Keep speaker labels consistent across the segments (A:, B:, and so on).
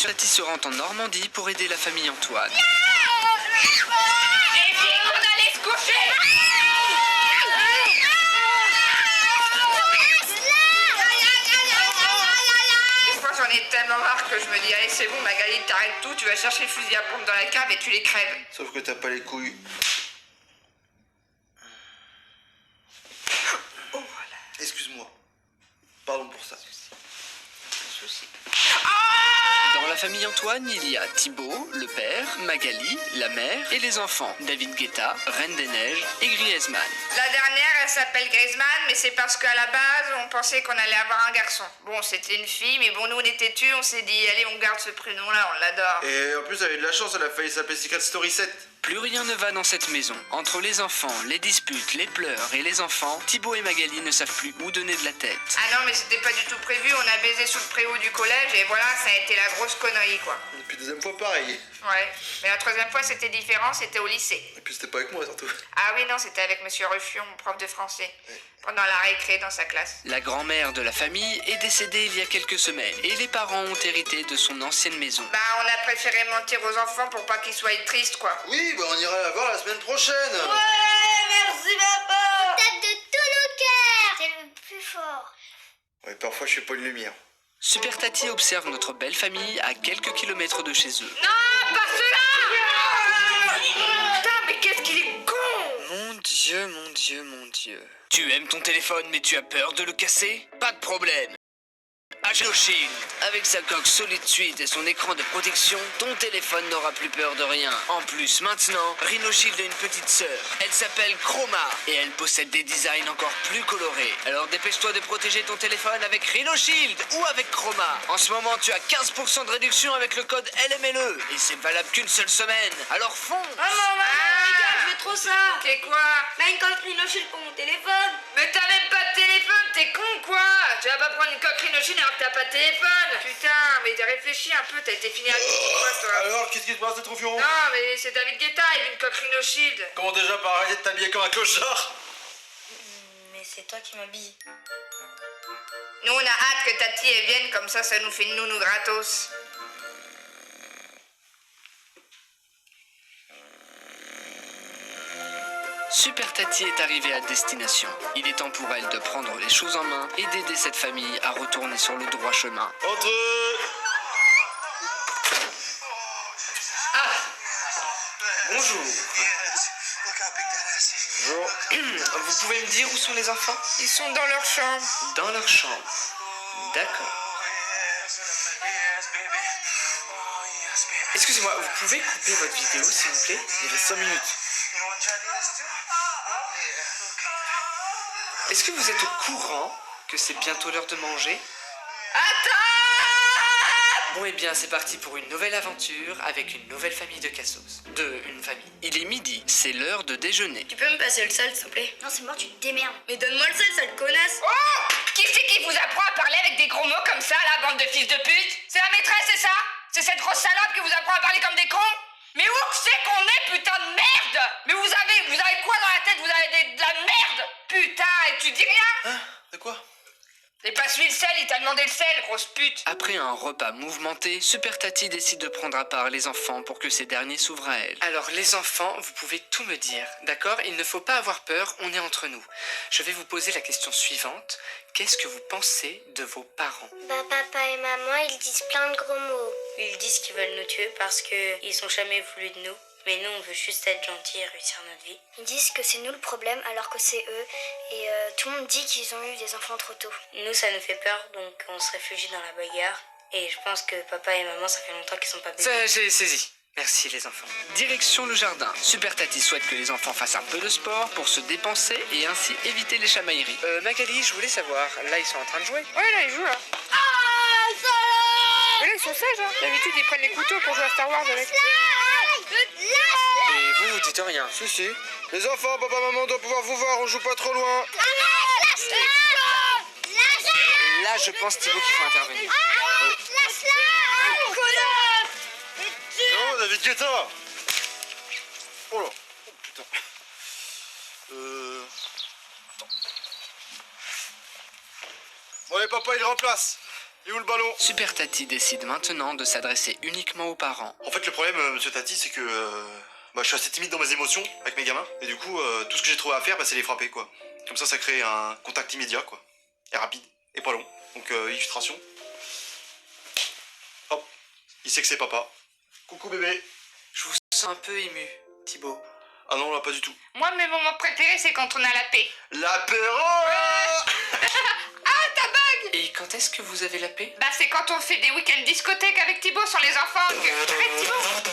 A: Tati se rend en Normandie pour aider la famille Antoine.
B: Et puis qu'on allait se coucher. Des fois j'en ai tellement marre que je me dis allez c'est bon Magali, t'arrêtes tout, tu vas chercher le fusil à pompe dans la cave et tu les crèves.
C: Sauf que t'as pas les couilles.
B: Oh voilà.
C: Excuse-moi. Pardon pour ça.
B: Souci.
A: Dans la famille Antoine, il y a Thibaut, le père, Magali, la mère et les enfants. David Guetta, Reine des Neiges et Griezmann.
B: La dernière, elle s'appelle Griezmann, mais c'est parce qu'à la base, on pensait qu'on allait avoir un garçon. Bon, c'était une fille, mais bon, nous, on était têtus, on s'est dit, allez, on garde ce prénom-là, on l'adore.
C: Et en plus, elle a eu de la chance, elle a failli s'appeler Secret Story 7.
A: Plus rien ne va dans cette maison. Entre les enfants, les disputes, les pleurs et les enfants, Thibaut et Magali ne savent plus où donner de la tête.
B: Ah non, mais c'était pas du tout prévu, on a baisé sous le préau du collège, et voilà, ça a été la grosse connerie, quoi.
C: Et puis deuxième fois, pareil.
B: Ouais, mais la troisième fois, c'était différent, c'était au lycée.
C: Et puis c'était pas avec moi, surtout.
B: Ah oui, non, c'était avec Monsieur Ruffion, prof de français, pendant la récré dans sa classe.
A: La grand-mère de la famille est décédée il y a quelques semaines et les parents ont hérité de son ancienne maison.
B: Bah, on a préféré mentir aux enfants pour pas qu'ils soient tristes, quoi.
C: Oui, bah on ira la voir la semaine prochaine.
B: Merci, papa.
D: Tape de tous nos cœurs. C'est le plus fort.
C: Ouais, parfois je suis pas une lumière.
A: Super Tati observe notre belle famille à quelques kilomètres de chez eux.
B: Non, pas cela. Putain, mais qu'est-ce qu'il est con.
A: Mon Dieu, mon Dieu, mon Dieu. Tu aimes ton téléphone mais tu as peur de le casser? Pas de problème. Rhino Shield, avec sa coque solide suite et son écran de protection, ton téléphone n'aura plus peur de rien. En plus, maintenant, Rhino Shield a une petite sœur. Elle s'appelle Chroma et elle possède des designs encore plus colorés. Alors dépêche-toi de protéger ton téléphone avec Rhino Shield ou avec Chroma. En ce moment, tu as 15% de réduction avec le code LMLE et c'est valable qu'une seule semaine. Alors fonce!
D: Maman, les gars, je veux trop ça.
B: C'est quoi?
D: Bah, une coque Rhino Shield pour mon téléphone.
B: Mais t'as même pas de téléphone, t'es con quoi? Tu vas pas prendre une coque Rhino Shield alors que t'as pas de téléphone? Putain, mais t'as réfléchi un peu, t'as été fini à quoi toi?
C: Alors, qu'est-ce qui se passe, c'est trop fion?
B: Non, mais c'est David Guetta, il a une coque Rhino Shield.
C: Comment déjà par arrêter de t'habiller comme un clochard?
D: Mais c'est toi qui m'habilles.
B: Nous, on a hâte que Tati elle vienne, comme ça nous fait une nounou gratos.
A: Super Tati est arrivée à destination. Il est temps pour elle de prendre les choses en main et d'aider cette famille à retourner sur le droit chemin.
C: Entrez.
A: Ah! Bonjour.
C: Bonjour.
A: Vous pouvez me dire où sont les enfants?
B: Ils sont dans leur chambre.
A: Dans leur chambre. D'accord. Excusez-moi, vous pouvez couper votre vidéo s'il vous plaît?
C: Il reste 5 minutes.
A: Est-ce que vous êtes au courant que c'est bientôt l'heure de manger?
B: Attends!
A: Bon et bien c'est parti pour une nouvelle aventure avec une nouvelle famille de cassos. Une famille. Il est midi, c'est l'heure de déjeuner.
D: Tu peux me passer le sel, s'il te plaît?
E: Non, c'est mort, tu te démerdes.
D: Mais donne-moi le sel, sale connasse.
B: Oh! Qui c'est qui vous apprend à parler avec des gros mots comme ça, la bande de fils de pute? C'est la maîtresse, c'est ça? C'est cette grosse salope qui vous apprend à parler comme des cons? Mais où c'est qu'on est, putain de merde? Mais vous avez quoi dans la tête? Vous avez de la merde? Putain, et tu dis rien?
C: Hein? De quoi?
B: T'es pas suivi le sel, il t'a demandé le sel, grosse pute.
A: Après un repas mouvementé, Super Tati décide de prendre à part les enfants pour que ces derniers s'ouvrent à elle. Alors les enfants, vous pouvez tout me dire, d'accord? Il ne faut pas avoir peur, on est entre nous. Je vais vous poser la question suivante. Qu'est-ce que vous pensez de vos parents?
E: Bah, papa et maman, ils disent plein de gros mots.
D: Ils disent qu'ils veulent nous tuer parce qu'ils ont jamais voulu de nous. Mais nous, on veut juste être gentils et réussir notre vie.
E: Ils disent que c'est nous le problème alors que c'est eux. Et tout le monde dit qu'ils ont eu des enfants trop tôt.
D: Nous, ça nous fait peur, donc on se réfugie dans la bagarre. Et je pense que papa et maman, ça fait longtemps qu'ils sont pas bébés.
A: J'ai saisi. Merci les enfants. Direction le jardin. Super Tati souhaite que les enfants fassent un peu de sport pour se dépenser et ainsi éviter les chamailleries. Magali, je voulais savoir, là ils sont en train de jouer?
B: Ouais, là, ils jouent, là.
E: Ah, ça
B: Mais là, ils sont sages, hein. D'habitude, ils prennent les couteaux pour jouer à Star Wars avec.
A: Et vous, vous dites rien?
C: Si, si. Les enfants, papa, maman doivent pouvoir vous voir, on joue pas trop loin.
A: Là, je pense Thibaut qu'il faut intervenir.
C: Non, David Guetta. Oh là. Oh putain. Attends. Bon, allez, papa, il remplace. Et où le ballon?
A: Super Tati décide maintenant de s'adresser uniquement aux parents.
C: En fait, le problème, monsieur Tati, c'est que je suis assez timide dans mes émotions avec mes gamins. Et du coup, tout ce que j'ai trouvé à faire, c'est les frapper, quoi. Comme ça crée un contact immédiat, quoi. Et rapide, et pas long. Donc, illustration. Hop, il sait que c'est papa. Coucou bébé.
A: Je vous sens un peu ému, Thibaut.
C: Ah non, là, pas du tout.
B: Moi, mes moments préférés, c'est quand on a la paix.
C: L'apéro.
B: Ah, ta bague!
A: Et quand est-ce que vous avez la paix?
B: Bah, c'est quand on fait des week-ends discothèques avec Thibaut sans les enfants. Avec Thibaut.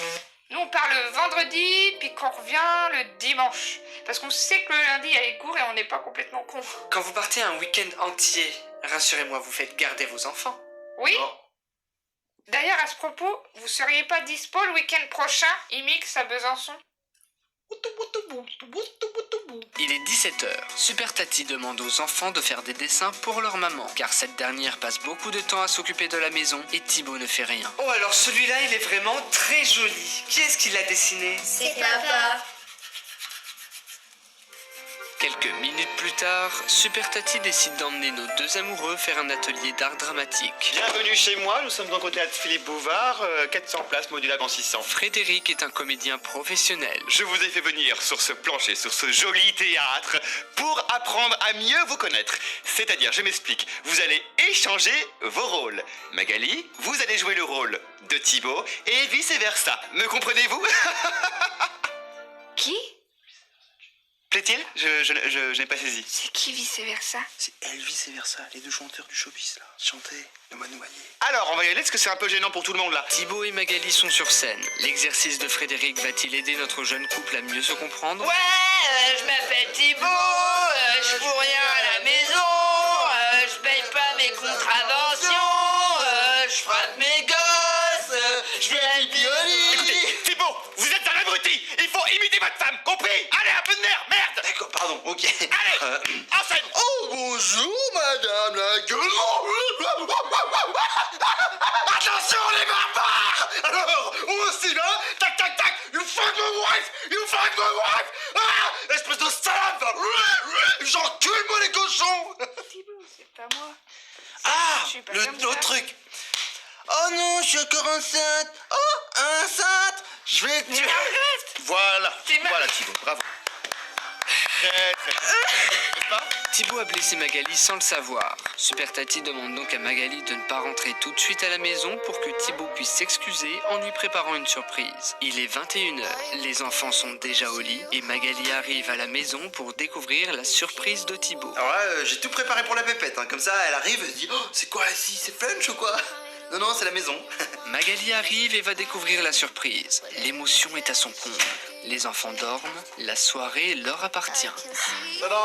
B: Nous, on part le vendredi, puis qu'on revient le dimanche. Parce qu'on sait que le lundi, il y a les cours et on n'est pas complètement con.
A: Quand vous partez un week-end entier, rassurez-moi, vous faites garder vos enfants.
B: Oui?
C: Non.
B: D'ailleurs, à ce propos, vous seriez pas dispo le week-end prochain, IMIX à Besançon?
A: Il est 17h. Super Tati demande aux enfants de faire des dessins pour leur maman, car cette dernière passe beaucoup de temps à s'occuper de la maison et Thibaut ne fait rien. Oh, alors celui-là, il est vraiment très joli. Qui est-ce qui l'a dessiné?
E: C'est papa.
A: Quelques minutes plus tard, Super Tati décide d'emmener nos deux amoureux faire un atelier d'art dramatique.
F: Bienvenue chez moi, nous sommes donc au théâtre Philippe Bouvard, 400 places modulables en 600.
A: Frédéric est un comédien professionnel.
F: Je vous ai fait venir sur ce plancher, sur ce joli théâtre, pour apprendre à mieux vous connaître. C'est-à-dire, je m'explique, vous allez échanger vos rôles. Magali, vous allez jouer le rôle de Thibaut, et vice-versa. Me comprenez-vous?
B: Qui?
F: Plaît-il? Je n'ai pas saisi.
B: C'est qui vice-versa?
C: C'est Elvis et Versa, les deux chanteurs du showbiz, là. Chanter, le Manu Maillet.
F: Alors, on va y aller, parce que c'est un peu gênant pour tout le monde, là.
A: Thibaut et Magali sont sur scène. L'exercice de Frédéric va-t-il aider notre jeune couple à mieux se comprendre?
B: Ouais, je m'appelle Thibaut, je fous rien à la maison, je paye pas mes contraventions, je frappe mes gosses, je fais du violon.
F: Écoutez, Thibaut, vous êtes un abruti. Il faut imiter votre femme, compris? Allez, un peu de nerf, merde.
C: D'accord, pardon, ok.
F: Allez, en scène.
C: Oh, bonjour, madame la gueule.
F: Attention, les barbares.
C: Alors, on aussi là, tac, tac, tac, you fuck my wife, you fuck my wife. Ah, espèce de salade, va. J'encule, moi, les cochons.
B: Thibaut, c'est pas moi.
C: Ah,
B: Je suis pas
C: le
B: comme
C: autre
B: ça.
C: truc. Oh non, je suis encore enceinte. Oh, enceinte. Je vais
B: Mais
C: tuer.
B: arrête!
C: Voilà,
B: C'est ma-
C: voilà Thibaut, bravo.
F: N'est-ce pas?
A: Thibaut a blessé Magali sans le savoir. Super Tati demande donc à Magali de ne pas rentrer tout de suite à la maison pour que Thibaut puisse s'excuser en lui préparant une surprise. Il est 21h, les enfants sont déjà au lit et Magali arrive à la maison pour découvrir la surprise de Thibaut.
C: Alors là, j'ai tout préparé pour la pépette, hein. Comme ça, elle arrive, elle se dit, oh, c'est quoi ici, c'est Flunch ou quoi? Non, non, c'est la maison.
A: Magali arrive et va découvrir la surprise. L'émotion est à son comble. Les enfants dorment, la soirée leur appartient.
C: Tada.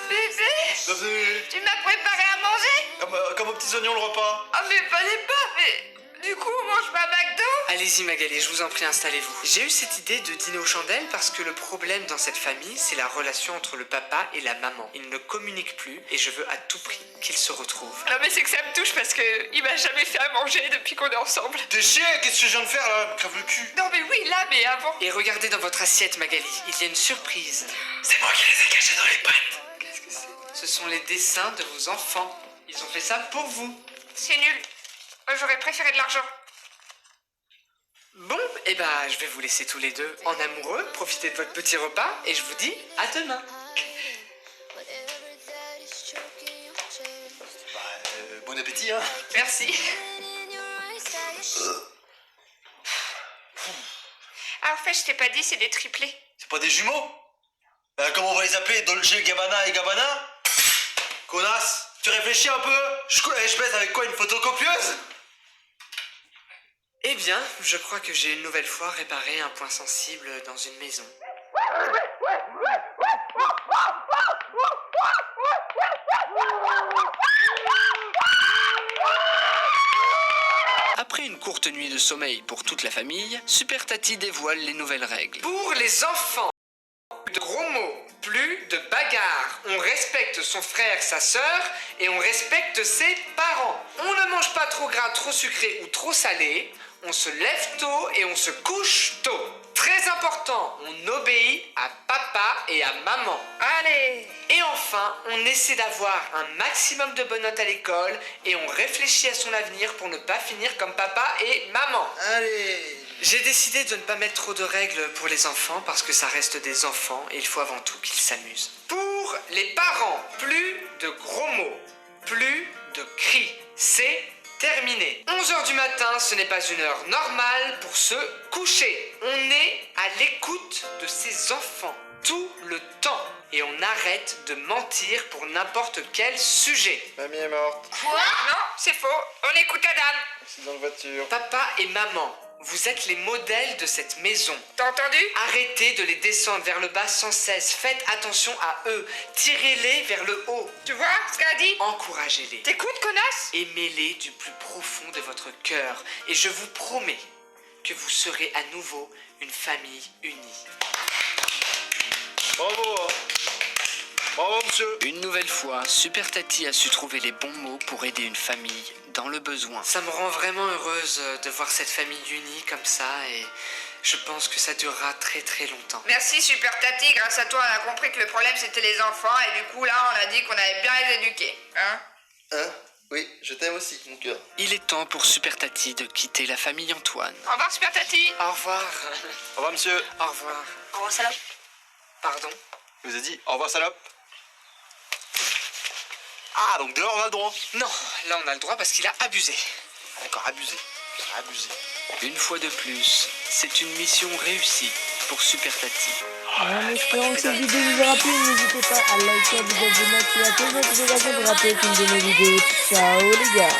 B: Bébé,
C: Bienvenue.
B: tu m'as préparé à manger?
C: Comme aux petits oignons le repas.
B: Ah mais fallait pas, mais du coup on mange pas McDo?
A: Allez-y Magali, je vous en prie, installez-vous. J'ai eu cette idée de dîner aux chandelles parce que le problème dans cette famille, c'est la relation entre le papa et la maman. Ils ne communiquent plus et je veux à tout prix qu'ils se retrouvent.
B: Non mais c'est que ça me touche parce que il m'a jamais fait à manger depuis qu'on est ensemble.
C: T'es chier, qu'est-ce que je viens de faire là? Me crève le cul.
B: Non mais oui, là, mais avant.
A: Et regardez dans votre assiette Magali, il y a une surprise.
C: C'est moi qui les ai cachés dans les pattes.
A: Qu'est-ce que c'est? Ce sont les dessins de vos enfants. Ils ont fait ça pour vous.
B: C'est nul. Moi j'aurais préféré de l'argent.
A: Bon, et bah je vais vous laisser tous les deux en amoureux, profiter de votre petit repas et je vous dis à demain.
C: Bon appétit, hein.
B: Merci. Ah en fait je t'ai pas dit, c'est des triplés.
C: C'est pas des jumeaux? Comment on va les appeler? Dolce Gabbana et Gabbana? Connasse, tu réfléchis un peu? Je baisse avec quoi, une photocopieuse?
A: Eh bien, je crois que j'ai une nouvelle fois réparé un point sensible dans une maison. Après une courte nuit de sommeil pour toute la famille, Super Tati dévoile les nouvelles règles. Pour les enfants, de gros mots, plus de bagarres. On respecte son frère, sa sœur et on respecte ses parents. On ne mange pas trop gras, trop sucré ou trop salé. On se lève tôt et on se couche tôt.
G: Très important, on obéit à papa et à maman.
B: Allez.
G: Et enfin, on essaie d'avoir un maximum de bonnes notes à l'école et on réfléchit à son avenir pour ne pas finir comme papa et maman.
C: Allez.
G: J'ai décidé de ne pas mettre trop de règles pour les enfants parce que ça reste des enfants et il faut avant tout qu'ils s'amusent. Pour les parents, plus de gros mots, plus de cris. C'est terminé. 11h du matin, ce n'est pas une heure normale pour se coucher. On est à l'écoute de ses enfants tout le temps et on arrête de mentir pour n'importe quel sujet.
C: Mamie est morte.
B: Quoi? Non, c'est faux. On écoute Adam.
C: Accident de voiture.
G: Papa et maman, vous êtes les modèles de cette maison.
B: T'as entendu?
G: Arrêtez de les descendre vers le bas sans cesse. Faites attention à eux. Tirez-les vers le haut.
B: Tu vois ce qu'elle a dit?
G: Encouragez-les.
B: T'écoutes, connasse?
G: Aimez-les du plus profond de votre cœur. Et je vous promets que vous serez à nouveau une famille unie.
C: Bravo. Hein. Bravo, monsieur.
A: Une nouvelle fois, Super Tati a su trouver les bons mots pour aider une famille dans le besoin.
G: Ça me rend vraiment heureuse de voir cette famille unie comme ça et je pense que ça durera très très longtemps.
B: Merci Super Tati, grâce à toi on a compris que le problème c'était les enfants et du coup là on a dit qu'on allait bien les éduquer. Hein?
C: Hein? Oui, je t'aime aussi, mon cœur.
A: Il est temps pour Super Tati de quitter la famille Antoine.
B: Au revoir Super Tati.
G: Au revoir.
C: Au revoir, monsieur.
G: Au revoir.
D: Au revoir, salope.
G: Pardon?
C: Je vous ai dit au revoir, salope. Ah, donc dehors, on a le droit.
G: Non, là on a le droit parce qu'il a abusé.
C: Ah, d'accord, abusé. Abusé.
A: Une fois de plus, c'est une mission réussie pour Super Tati.
H: En espérant que cette vidéo vous aura plu, n'hésitez pas à liker, à vous abonner, à activer la cloche de notification pour rater aucune de mes vidéos. Ciao les gars.